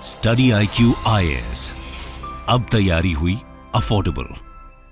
Study IQ IAS, अब तैयारी हुई अफोर्डेबल।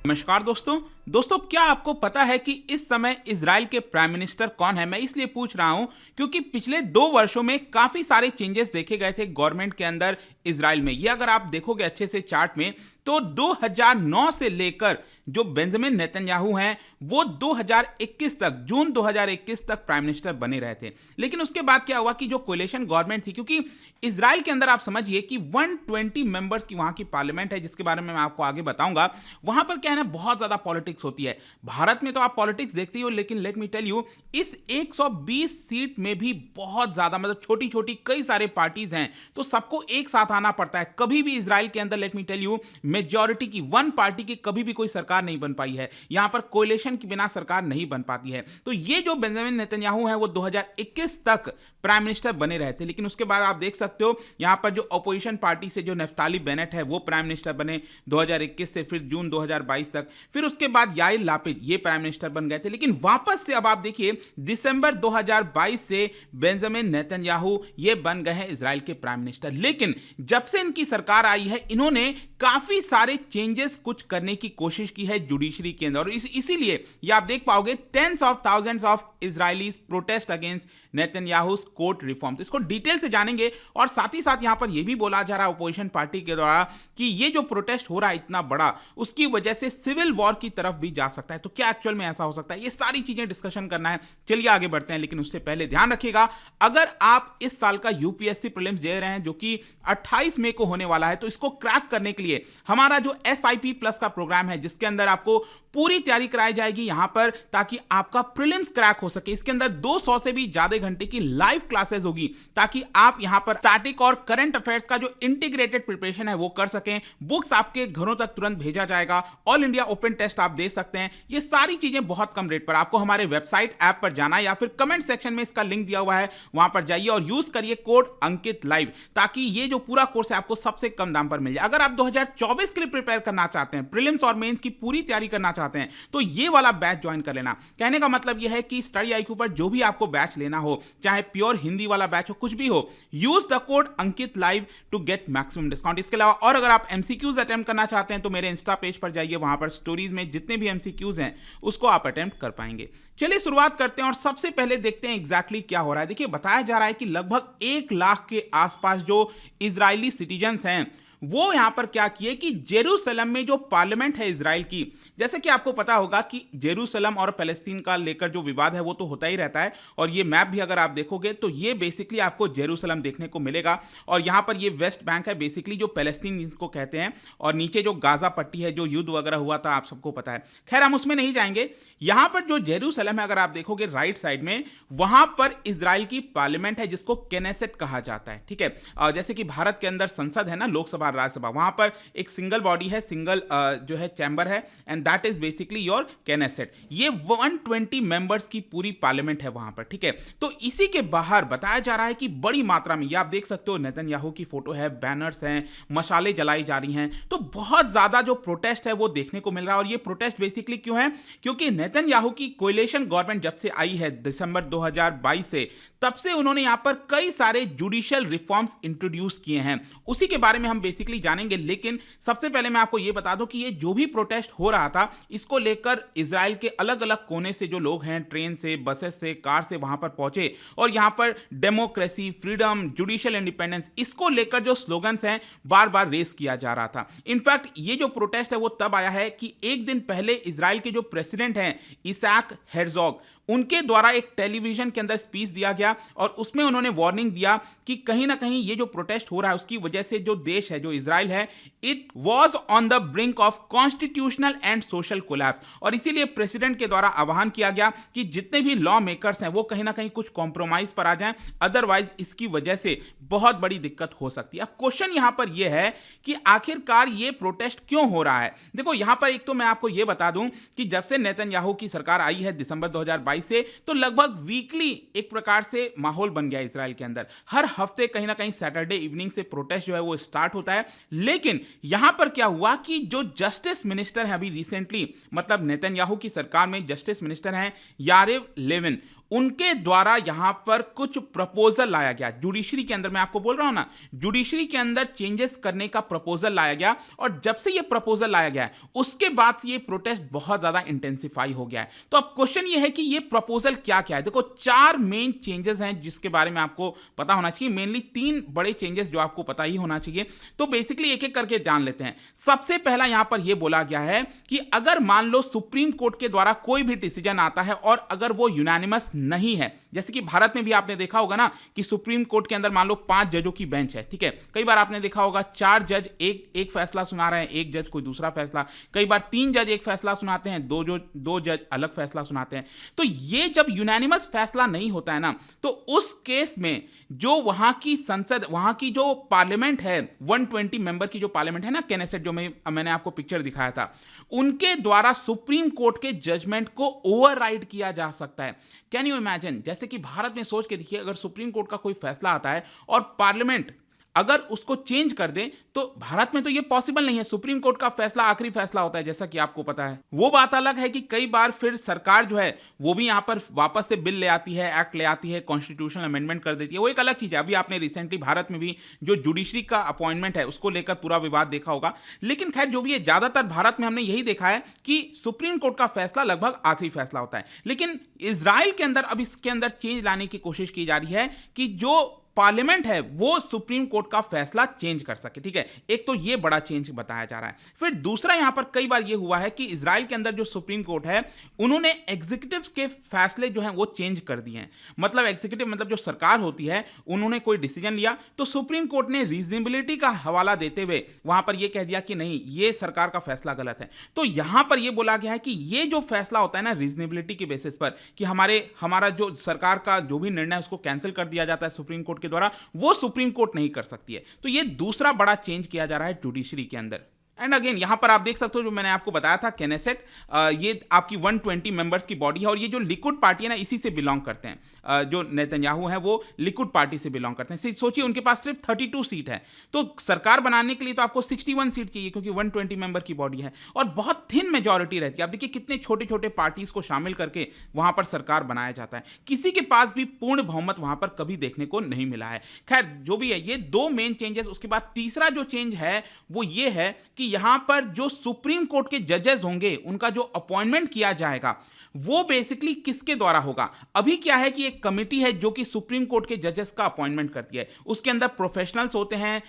नमस्कार दोस्तों, क्या आपको पता है कि इस समय इजराइल के प्राइम मिनिस्टर कौन है? मैं इसलिए पूछ रहा हूं क्योंकि पिछले 2 वर्षों में काफी सारे चेंजेस देखे गए थे गवर्नमेंट के अंदर इजराइल में। ये अगर आप देखोगे अच्छे से चार्ट में तो 2009 से लेकर जो बेंजामिन नेतन्याहू हैं वो 2021 तक, जून 2021 तक प्राइम मिनिस्टर बने रहे थे। लेकिन उसके बाद क्या हुआ कि जो कोलिशन गवर्नमेंट थी, क्योंकि इजराइल के अंदर आप समझिए कि 120 मेंबर्स की वहां की पार्लियामेंट है, जिसके बारे में मैं आपको आगे बताऊंगा। वहां पर क्या है ना, बहुत ज्यादा पॉलिटिक्स होती है। भारत में तो आप पॉलिटिक्स देखते ही हो, लेकिन लेट मी टेल यू, इस 120 सीट में भी बहुत ज्यादा, मतलब छोटी छोटी कई सारे पार्टीज हैं, तो सबको एक साथ आना पड़ता है। कभी भी इजराइल के अंदर, let me tell you, majority की वन पार्टी की कभी भी कोई सरकार नहीं बन पाई है। यहां पर कोलिशन के बिना सरकार नहीं बन पाती है। तो ये जो बेंजामिन नेतन्याहू हैं वो 2021 तक प्राइम मिनिस्टर बने रहे थे। लेकिन उसके बाद आप देख सकते हो यहां पर जो अपोजिशन पार्टी से जो नफ्ताली बेनेट है वो प्राइम मिनिस्टर बने 2021 से फिर जून 2022 तक। फिर उसके बाद याइर लापिड ये प्राइम मिनिस्टर बन गए थे। लेकिन वापस से अब आप देखिए दिसंबर 2022 से बेंजामिन नेतन्याहू ये बन गए हैं इजराइल के प्राइम मिनिस्टर। लेकिन जब से इनकी सरकार आई है, इन्होंने काफी सारे चेंजेस कुछ करने की कोशिश की है जुडिशरी के अंदर, और इसीलिए ये आप देख पाओगे tens of thousands of Israelis protest against Netanyahu's court reform. तो इसको डिटेल से जानेंगे, और साथ ही साथ यहां पर यह भी बोला जा रहा है अपोजिशन पार्टी के द्वारा कि ये जो प्रोटेस्ट हो रहा है इतना बड़ा, उसकी वजह से सिविल वॉर की तरफ भी जा सकता है। तो क्या एक्चुअल में ऐसा हो सकता है? ये सारी चीजें डिस्कशन करना है। चलिए आगे बढ़ते हैं, लेकिन उससे पहले ध्यान रखिएगा, अगर आप इस साल का यूपीएससी प्रीलिम्स दे रहे हैं जो कि 28 मई को होने वाला है, तो इसको क्रैक करने के लिए हमारा जो SIP प्लस का प्रोग्राम है, जिसके अंदर आपको पूरी तैयारी कराई जाएगी यहां पर, ताकि आपका प्रीलिम्स क्रैक हो सके। इसके अंदर 200 से भी ज्यादा घंटे की लाइव क्लासेस होगी, ताकि आप यहां पर स्टैटिक और करंट अफेयर्स का जो इंटीग्रेटेड प्रिपरेशन है वो कर सकें। बुक्स आपके घरों तक तुरंत भेजा जाएगा। ऑल इंडिया ओपन टेस्ट आप दे सकते हैं। ये सारी चीजें बहुत कम रेट पर। आपको हमारे वेबसाइट ऐप पर जाना, या फिर कमेंट सेक्शन में इसका लिंक दिया हुआ है, वहां पर जाइए और यूज करिए कोड अंकित लाइव, ताकि ये जो पूरा कोर्स है आपको सबसे कम दाम पर मिल जाए। अगर आप 2024 के लिए प्रिपेयर करना चाहते हैं, प्रीलिम्स और मेंस की पूरी तैयारी करना चाहते हैं, तो ये वाला बैच ज्वाइन कर लेना। कहने का मतलब यह है कि स्टडी IQ पर जो भी आपको बैच लेना हो, चाहे प्योर हिंदी वाला बैच हो, कुछ भी हो, use the code Ankit live to get maximum discount. इसके अलावा और अगर आप MCQs अटेम्प्ट करना चाहते हैं तो मेरे इंस्टा पेज पर जाइए, वहां पर स्टोरीज में जितने भी MCQs हैं उसको आप अटेम्प्ट कर पाएंगे। चलिए शुरुआत करते हैं और सबसे पहले देखते हैं एग्जैक्टली क्या हो रहा है। देखिए, बताया जा रहा है कि लगभग 1 लाख के आसपास जो इजरायली सिटीजन्स हैं वो यहां पर क्या किए कि जेरूसलम में जो पार्लियामेंट है इजराइल की, जैसे कि आपको पता होगा कि जेरूसलम और पैलेस्टीन का लेकर जो विवाद है वो तो होता ही रहता है, और ये मैप भी अगर आप देखोगे तो ये बेसिकली आपको जेरूसलम देखने को मिलेगा, और यहां पर ये वेस्ट बैंक है बेसिकली, जो पैलेस्टीन जिसको कहते हैं, और नीचे जो गाजा पट्टी है, जो युद्ध वगैरह हुआ था आप सबको पता है। खैर, हम उसमें नहीं जाएंगे। यहां पर जो जेरूसलम है, अगर आप देखोगे राइट साइड में, वहां पर इजराइल की पार्लियामेंट है जिसको केनेसेट कहा जाता है। ठीक है, जैसे कि भारत के अंदर संसद है ना, लोकसभा राज्यसभा, वहां पर एक सिंगल बॉडी है, सिंगल जो है चैम्बर है, and that is basically your Knesset. ये 120 मेंबर्स की पूरी पार्लियामेंट है वहां पर। ठीक है, तो इसी के बाहर बताया जा रहा है कि बड़ी मात्रा में, ये आप देख सकते हो, नेतन्याहू की फोटो है, बैनर्स हैं, मशालें जलाई जा रही हैं। तो बहुत ज्यादा जो प्रोटेस्ट है वो देखने को मिल रहा है। और ये प्रोटेस्ट बेसिकली क्यों है? क्योंकि नेतन्याहू की कोलिशन गवर्नमेंट जब से आई है दिसंबर 2022 से, तब से उन्होंने यहां पर कई सारे जुडिशियल रिफॉर्म्स इंट्रोड्यूस किए हैं। उसी के बारे में हम बेसिकली जानेंगे। लेकिन सबसे पहले मैं आपको यह बता दूं कि ये जो भी प्रोटेस्ट हो रहा था, इसको लेकर इजराइल के अलग अलग कोने से जो लोग हैं, ट्रेन से, बसेस से, कार से वहां पर पहुंचे, और यहां पर डेमोक्रेसी, फ्रीडम, जुडिशियल इंडिपेंडेंस, इसको लेकर जो स्लोगन्स हैं बार बार रेस किया जा रहा था। इनफैक्ट ये जो प्रोटेस्ट है वो तब आया है कि एक दिन पहले इजराइल के जो प्रेसिडेंट हैं इसहाक हेrzog, उनके द्वारा एक टेलीविजन के अंदर स्पीच दिया गया, और उसमें उन्होंने वार्निंग दिया कि कहीं ना कहीं ये जो प्रोटेस्ट हो रहा है उसकी वजह से जो देश है, जो इजराइल है, it was on the brink of constitutional and social collapse. और इसीलिए प्रेसिडेंट के द्वारा आह्वान किया गया कि जितने भी लॉ मेकर्स हैं वो कहीं ना कहीं कुछ कॉम्प्रोमाइज पर आ जाएं, अदरवाइज इसकी वजह से बहुत बड़ी दिक्कत हो सकती है। अब क्वेश्चन यहां पर यह है कि आखिरकार ये प्रोटेस्ट क्यों हो रहा है? देखो, यहां पर एक तो मैं आपको यह बता दूं कि जब से नेतन्याहू की सरकार आई है दिसंबर 2022 से, तो लगभग वीकली एक प्रकार से माहौल बन गया इजराइल के अंदर। हर हफ्ते कहीं ना कहीं सैटरडे इवनिंग से प्रोटेस्ट जो है वो स्टार्ट होता है। लेकिन यहां पर क्या हुआ कि जो जस्टिस मिनिस्टर है अभी रिसेंटली, मतलब नेतन्याहू की सरकार में जस्टिस मिनिस्टर हैं यारिव लेविन, उनके द्वारा यहां पर कुछ प्रपोजल लाया गया जुडिशरी के अंदर। मैं आपको बोल रहा हूं ना, जुडिशरी के अंदर चेंजेस करने का प्रपोजल लाया गया, और जब से यह प्रपोजल लाया गया है उसके बाद से ये प्रोटेस्ट बहुत ज्यादा इंटेंसिफाई हो गया है। तो अब क्वेश्चन ये है कि ये प्रपोजल क्या क्या है। देखो, 4 मेन चेंजेस हैं जिसके बारे में आपको पता होना चाहिए। मेनली 3 बड़े चेंजेस जो आपको पता ही होना चाहिए। तो बेसिकली एक एक करके जान लेते हैं। सबसे पहला यहां पर यह बोला गया है कि अगर मान लो सुप्रीम कोर्ट के द्वारा कोई भी डिसीजन आता है और अगर वो यूनानिमस नहीं है, जैसे कि भारत में भी आपने देखा होगा ना कि सुप्रीम कोर्ट के अंदर मान लो 5 जजों की बेंच है, ठीक है। कई बार आपने देखा होगा 4 जज एक फैसला सुना रहे हैं, एक जज कोई दूसरा फैसला, कई बार 3 जज एक फैसला सुनाते हैं, दो जज अलग फैसला सुनाते हैं। तो ये जब यूनानिमस फैसला नहीं होता है ना, तो उस केस में जो वहां की संसद, वहां की जो पार्लियामेंट है, 120 मेंबर की जो पार्लियामेंट है ना, केनेसेट, जो मैंने आपको पिक्चर दिखाया था, उनके द्वारा सुप्रीम कोर्ट के जजमेंट को ओवरराइड किया जा सकता है। कैन यू इमेजिन, जैसे कि भारत में सोच के देखिए, अगर सुप्रीम कोर्ट का कोई फैसला आता है और पार्लियामेंट अगर उसको चेंज कर दे, तो भारत में तो ये पॉसिबल नहीं है। सुप्रीम कोर्ट का फैसला आखिरी फैसला होता है, जैसा कि आपको पता है। वो बात अलग है कि कई बार फिर सरकार जो है वो भी यहां पर वापस से बिल ले आती है, एक्ट ले आती है, कॉन्स्टिट्यूशनल अमेंडमेंट कर देती है, वो एक अलग चीज है। अभी आपने रिसेंटली भारत में भी जो जुडिशरी का अपॉइंटमेंट है उसको लेकर पूरा विवाद देखा होगा। लेकिन खैर जो भी है, ज्यादातर भारत में हमने यही देखा है कि सुप्रीम कोर्ट का फैसला लगभग आखिरी फैसला होता है। लेकिन इजराइल के अंदर अब इसके अंदर चेंज लाने की कोशिश की जा रही है कि जो पार्लियामेंट है वो सुप्रीम कोर्ट का फैसला चेंज कर सके, ठीक है। एक तो ये बड़ा चेंज बताया जा रहा है। फिर दूसरा यहां पर कई बार ये हुआ है कि इजराइल के अंदर जो सुप्रीम कोर्ट है उन्होंने एग्जीक्यूटिव्स के फैसले जो हैं वो चेंज कर दिए हैं। मतलब एग्जीक्यूटिव, मतलब जो सरकार होती है, उन्होंने कोई डिसीजन लिया तो सुप्रीम कोर्ट ने रीजनेबिलिटी का हवाला देते हुए वहां पर यह कह दिया कि नहीं, ये सरकार का फैसला गलत है। तो यहां पर यह बोला गया है कि ये जो फैसला होता है ना रीजनेबिलिटी के बेसिस पर, कि हमारा जो सरकार का जो भी निर्णय उसको कैंसिल कर दिया जाता है सुप्रीम कोर्ट द्वारा, वो सुप्रीम कोर्ट नहीं कर सकती है। तो ये दूसरा बड़ा चेंज किया जा रहा है जुडिशरी के अंदर। एंड अगेन यहां पर आप देख सकते हो, जो मैंने आपको बताया था केनेसेट, ये आपकी 120 मेंबर्स की बॉडी है, और ये जो लिकुड पार्टी है ना, इसी से बिलोंग करते हैं। जो नेतन्याहू है वो लिकुड पार्टी से बिलोंग करते हैं। सोचिए उनके पास सिर्फ 32 सीट है, तो सरकार बनाने के लिए तो आपको 61 सीट चाहिए, क्योंकि 120 मेंबर की बॉडी है और बहुत थिन मेजॉरिटी रहती है। आप देखिए कितने छोटे छोटे पार्टीज को शामिल करके वहां पर सरकार बनाया जाता है। किसी के पास भी पूर्ण बहुमत वहां पर कभी देखने को नहीं मिला है। खैर जो भी है, ये 2 मेन चेंजेस। उसके बाद तीसरा जो चेंज है वो ये है कि यहां पर जो सुप्रीम कोर्ट के जजेस होंगे, उनका जो अपॉइंटमेंट किया जाएगा वो बेसिकली किसके द्वारा होगा। अभी क्या है कि एक कमिटी है जो कि सुप्रीम कोर्ट के जजेस का अपॉइंटमेंट करती है। उसके अंदर प्रोफेशनल्स होते हैं,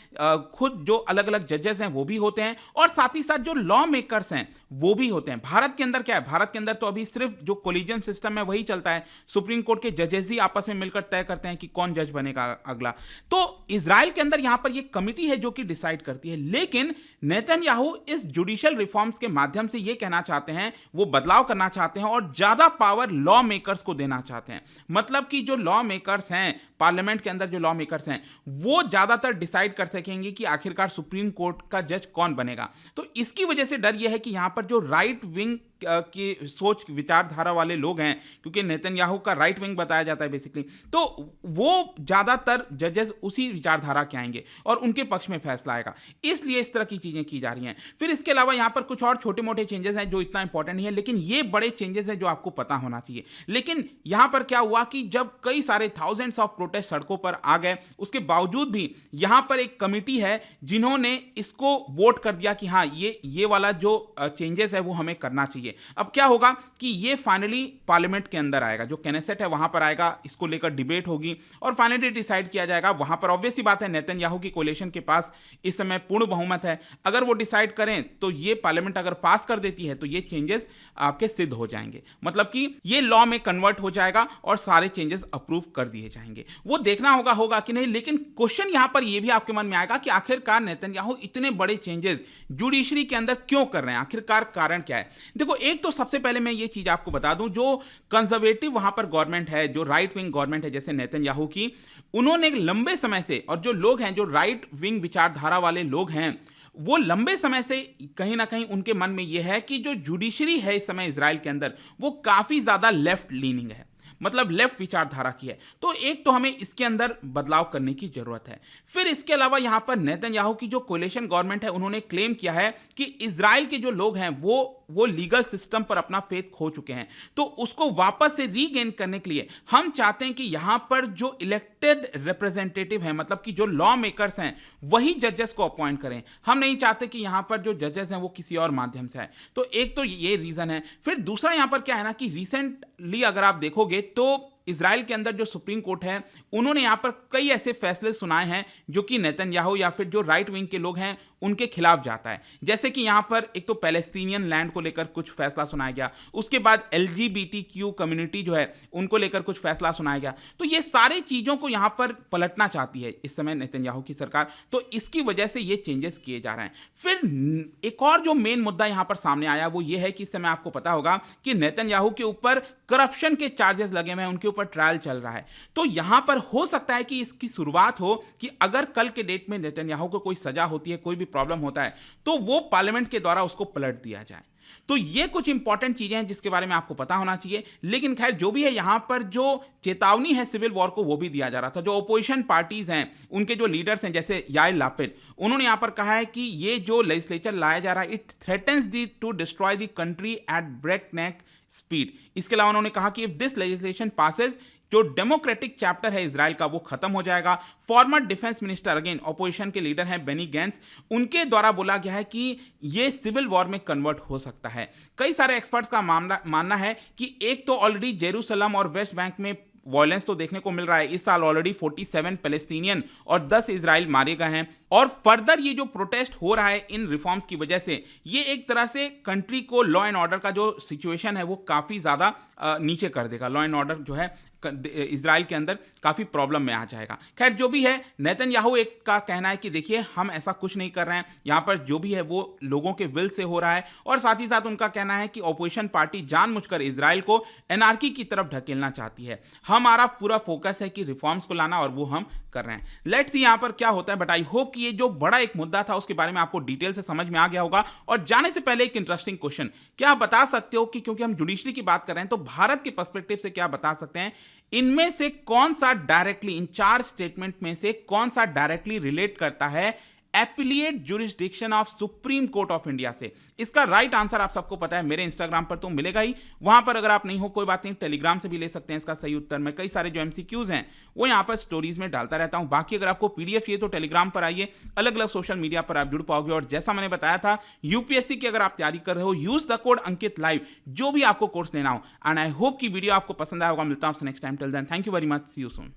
खुद जो अलग अलग जजेस हैं वो भी होते हैं, और साथ ही साथ जो लॉ मेकर्स हैं वो भी होते हैं। भारत के अंदर क्या है, भारत के अंदर तो अभी सिर्फ जो कोलिजन सिस्टम है वही चलता है। सुप्रीम कोर्ट के जजेस ही आपस में मिलकर तय करते हैं कि कौन जज बनेगा अगला। तो इजराइल के अंदर यहां पर यह कमिटी है जो कि डिसाइड करती है। लेकिन नेतन्याहू इस जुडिशियल रिफॉर्म्स के माध्यम से यह कहना चाहते हैं, वो बदलाव करना चाहते हैं और ज्यादा पावर लॉ मेकर्स को देना चाहते हैं। मतलब कि जो लॉ मेकर्स हैं, पार्लियामेंट के अंदर जो लॉ मेकर्स हैं, वो ज्यादातर डिसाइड कर सकेंगे कि आखिरकार सुप्रीम कोर्ट का जज कौन बनेगा। तो इसकी वजह से डर यह है कि यहां पर जो राइट विंग की सोच विचारधारा वाले लोग हैं, क्योंकि नेतन्याहू का राइट विंग बताया जाता है बेसिकली, तो वो ज्यादातर जजेस उसी विचारधारा के आएंगे और उनके पक्ष में फैसला आएगा। इसलिए इस तरह की चीजें की जा रही हैं। फिर इसके अलावा यहां पर कुछ और छोटे मोटे चेंजेस हैं जो इतना इंपॉर्टेंट नहीं है, लेकिन ये बड़े चेंजेस हैं जो आपको पता होना चाहिए। लेकिन यहां पर क्या हुआ कि जब कई सारे थाउजेंड्स ऑफ प्रोटेस्ट सड़कों पर आ गए, उसके बावजूद भी यहां पर एक कमिटी है जिन्होंने इसको वोट कर दिया कि हाँ, ये वाला जो चेंजेस है वो हमें करना चाहिए। अब क्या होगा कि ये फाइनली पार्लियामेंट के अंदर आएगा, जो केनेसेट है वहां पर आएगा, इसको लेकर डिबेट होगी और फाइनली डिसाइड किया जाएगा। वहां पर ऑब्वियस सी बात है, नेतन्याहू की कोalition के पास इस समय पूर्ण बहुमत है। अगर वो डिसाइड करें तो ये पार्लियामेंट अगर पास कर देती है तो ये चेंजेस आपके सिद्ध हो जाएंगे, मतलब कि ये लॉ में कन्वर्ट हो जाएगा और सारे चेंजेस अप्रूव कर दिए जाएंगे। वो देखना होगा कि नहीं। लेकिन क्वेश्चन यहां पर यह भी आपके मन में आएगा कि आखिरकार नेतन्याहू इतने बड़े चेंजेस जुडिशरी के अंदर क्यों कर रहे हैं, आखिरकार कारण क्या है। देखो, एक तो सबसे पहले मैं ये चीज आपको बता दूं, जो कंजर्वेटिव वहां पर गवर्नमेंट है, जो राइट विंग गवर्नमेंट है जैसे नेतन्याहू की, उन्होंने लंबे समय से, और जो लोग हैं जो राइट विंग विचारधारा वाले लोग हैं, वो लंबे समय से कहीं ना कहीं उनके मन में यह है कि जो जुडिशरी है इस समय इजराइल के अंदर वो काफी ज्यादा लेफ्ट लीनिंग है। मतलब लेफ्ट विचारधारा की है। तो एक तो हमें इसके अंदर बदलाव करने की जरूरत है। फिर इसके अलावा यहां पर नेतन्याहू की जो कोलिशन गवर्नमेंट है, उन्होंने क्लेम किया है कि इजराइल के जो लोग हैं वो लीगल सिस्टम पर अपना फेथ खो चुके हैं, तो उसको वापस से रीगेन करने के लिए हम चाहते हैं कि यहां पर जो इलेक्टेड रिप्रेजेंटेटिव हैं, मतलब कि जो लॉ मेकर्स हैं, वही जजेस को अपॉइंट करें। हम नहीं चाहते कि यहां पर जो जजेस हैं वो किसी और माध्यम से आए। तो एक तो ये रीजन है। फिर दूसरा यहां पर क्या है ना कि रिसेंटली अगर आप देखोगे तो इजराइल के अंदर जो सुप्रीम कोर्ट है, उन्होंने यहां पर कई ऐसे फैसले सुनाए हैं जो कि नेतन्याहू या फिर जो राइट विंग के लोग हैं उनके खिलाफ जाता है। जैसे कि यहां पर एक तो पैलेस्टीनियन लैंड को लेकर कुछ फैसला सुनाया गया, उसके बाद एलजीबीटीक्यू कम्युनिटी जो है उनको लेकर कुछ फैसला सुनाया गया। तो ये सारी चीजों को यहां पर पलटना चाहती है इस समय नेतन्याहू की सरकार, तो इसकी वजह से ये चेंजेस किए जा रहे हैं। फिर एक और जो मेन मुद्दा यहां पर सामने आया वो ये है कि इस समय आपको पता होगा कि नेतन्याहू के ऊपर करप्शन के चार्जेस लगे हुए हैं, उनके ऊपर ट्रायल चल रहा है। तो यहां पर हो सकता है कि इसकी शुरुआत हो कि अगर कल के डेट में नेतन्याहू को कोई सजा होती है, कोई भी प्रॉब्लम होता है, तो वो पार्लियामेंट के द्वारा उसको पलट दिया जाए। तो ये कुछ इंपॉर्टेंट चीजें हैं जिसके बारे में आपको पता होना चाहिए। लेकिन खैर जो भी है, यहां पर जो चेतावनी है सिविल वॉर को, वो भी दिया जा रहा था। जो ओपोजिशन पार्टीज हैं, उनके जो लीडर्स हैं जैसे याइर लैपिड, उन्होंने यहां पर कहा है कि ये जो लेजिस्लेचर लाया जा रहा है, it threatens to destroy the country at breakneck speed. इसके अलावा उन्होंने कहा कि इफ दिस लेजिस्लेशन पासेस, जो डेमोक्रेटिक चैप्टर है इजराइल का वो खत्म हो जाएगा। Former defence minister, again opposition के लीडर हैं बेनी गैंट्स, उनके द्वारा बोला गया है कि ये सिविल वॉर में कन्वर्ट हो सकता है। कई सारे एक्सपर्ट्स का मानना है कि एक तो ऑलरेडी जेरूसलम और वेस्ट बैंक में वायलेंस तो देखने को मिल रहा है। इस साल ऑलरेडी 47 पैलेस्टीनियन और 10 इजराइल मारे गए हैं, और फर्दर ये जो प्रोटेस्ट हो रहा है इन रिफॉर्म्स की वजह से, ये एक तरह से कंट्री को लॉ एंड ऑर्डर का जो सिचुएशन है वो काफी ज्यादा नीचे कर देगा। लॉ एंड ऑर्डर जो है इजराइल के अंदर काफी प्रॉब्लम में आ जाएगा। खैर जो भी है, नेतन्याहू एक का कहना है कि देखिए हम ऐसा कुछ नहीं कर रहे हैं, यहां पर जो भी है वो लोगों के विल से हो रहा है, और साथ ही साथ उनका कहना है कि ऑपोजिशन पार्टी जानबूझकर इजराइल को एनार्की की तरफ ढकेलना चाहती है। हमारा पूरा फोकस है कि रिफॉर्म्स को लाना, और वो हम कर रहे हैं। लेट्स सी यहां पर क्या होता है, बट आई होप कि ये जो बड़ा एक मुद्दा था उसके बारे में आपको डिटेल से समझ में आ गया होगा। और जाने से पहले एक इंटरेस्टिंग क्वेश्चन, क्या आप बता सकते हो कि क्योंकि हम जुडिशरी की बात कर रहे हैं, तो भारत के पर्सपेक्टिव से क्या बता सकते हैं, इनमें से कौन सा डायरेक्टली, इन 4 स्टेटमेंट में से कौन सा डायरेक्टली रिलेट करता है appellate jurisdiction of supreme court of India से? इसका राइट आंसर आप सबको पता है, मेरे इंस्टाग्राम पर तो मिलेगा ही। वहां पर अगर आप नहीं हो कोई बात नहीं, टेलीग्राम से भी ले सकते हैं इसका सही उत्तर। मैं कई सारे जो एमसीक्यूज हैं वो यहां पर स्टोरीज में डालता रहता हूं। बाकी अगर आपको पीडीएफ चाहिए तो टेलीग्राम पर आइए, अलग अलग सोशल मीडिया पर आप जुड़ पाओगे। और जैसा मैंने बताया था, यूपीएससी की अगर आप तैयारी कर रहे हो, use the code Ankit live, जो भी आपको कोर्स लेना हो। एंड आई होप की वीडियो आपको पसंद आया होगा। मिलता हूं आपसे next time. Till then, thank you very much, see you soon.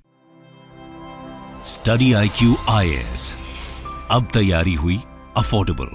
Study IQ IAS, अब तैयारी हुई अफोर्डेबल।